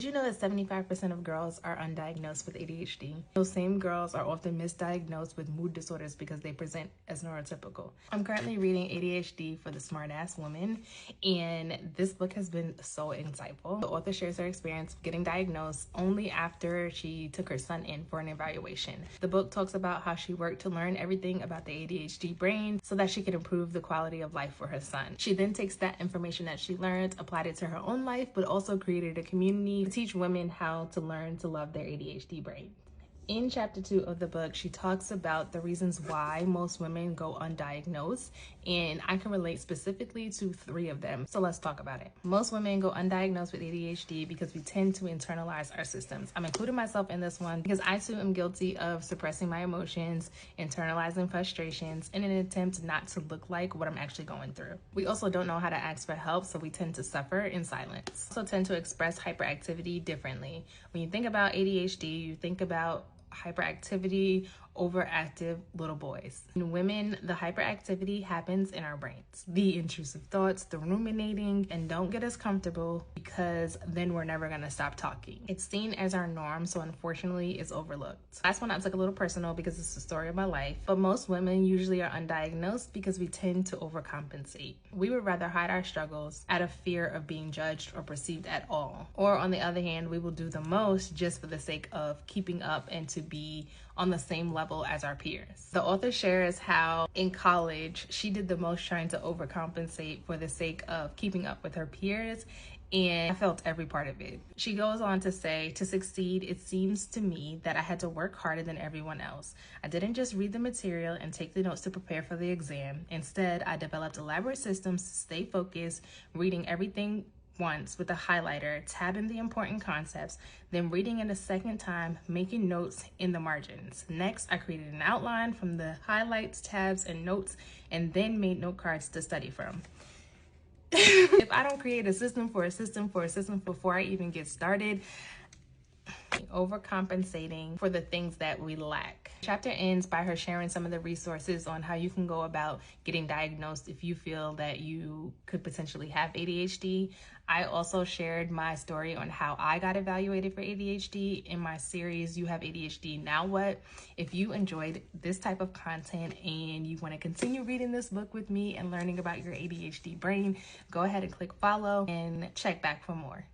Did you know that 75% of girls are undiagnosed with ADHD? Those same girls are often misdiagnosed with mood disorders because they present as neurotypical. I'm currently reading ADHD for the Smartass Woman, and this book has been so insightful. The author shares her experience getting diagnosed only after she took her son in for an evaluation. The book talks about how she worked to learn everything about the ADHD brain so that she could improve the quality of life for her son. She then takes that information that she learned, applied it to her own life, but also created a community to teach women how to learn to love their ADHD brain. In chapter 2 of the book, she talks about the reasons why most women go undiagnosed, and I can relate specifically to 3 of them. So let's talk about it. Most women go undiagnosed with ADHD because we tend to internalize our systems. I'm including myself in this one because I too am guilty of suppressing my emotions, internalizing frustrations in an attempt not to look like what I'm actually going through. We also don't know how to ask for help, so we tend to suffer in silence. We also tend to express hyperactivity differently. When you think about ADHD, you think about hyperactivity, overactive little boys. In women, the hyperactivity happens in our brains. The intrusive thoughts, the ruminating, and don't get us comfortable because then we're never gonna stop talking. It's seen as our norm, so unfortunately it's overlooked. Last one I took a little personal because it's the story of my life, but most women usually are undiagnosed because we tend to overcompensate. We would rather hide our struggles out of fear of being judged or perceived at all. Or on the other hand, we will do the most just for the sake of keeping up and to be on the same level as our peers. The author shares how in college she did the most trying to overcompensate for the sake of keeping up with her peers, and I felt every part of it. She goes on to say, to succeed, it seems to me that I had to work harder than everyone else. I didn't just read the material and take the notes to prepare for the exam. Instead, I developed elaborate systems to stay focused, reading everything once with a highlighter, tabbing the important concepts, then reading it a second time, making notes in the margins. Next, I created an outline from the highlights, tabs, and notes, and then made note cards to study from. If I don't create a system for a system for a system before I even get started, overcompensating for the things that we lack. Chapter ends by her sharing some of the resources on how you can go about getting diagnosed if you feel that you could potentially have ADHD. I also shared my story on how I got evaluated for ADHD in my series, You Have ADHD, Now What? If you enjoyed this type of content and you want to continue reading this book with me and learning about your ADHD brain, go ahead and click follow and check back for more.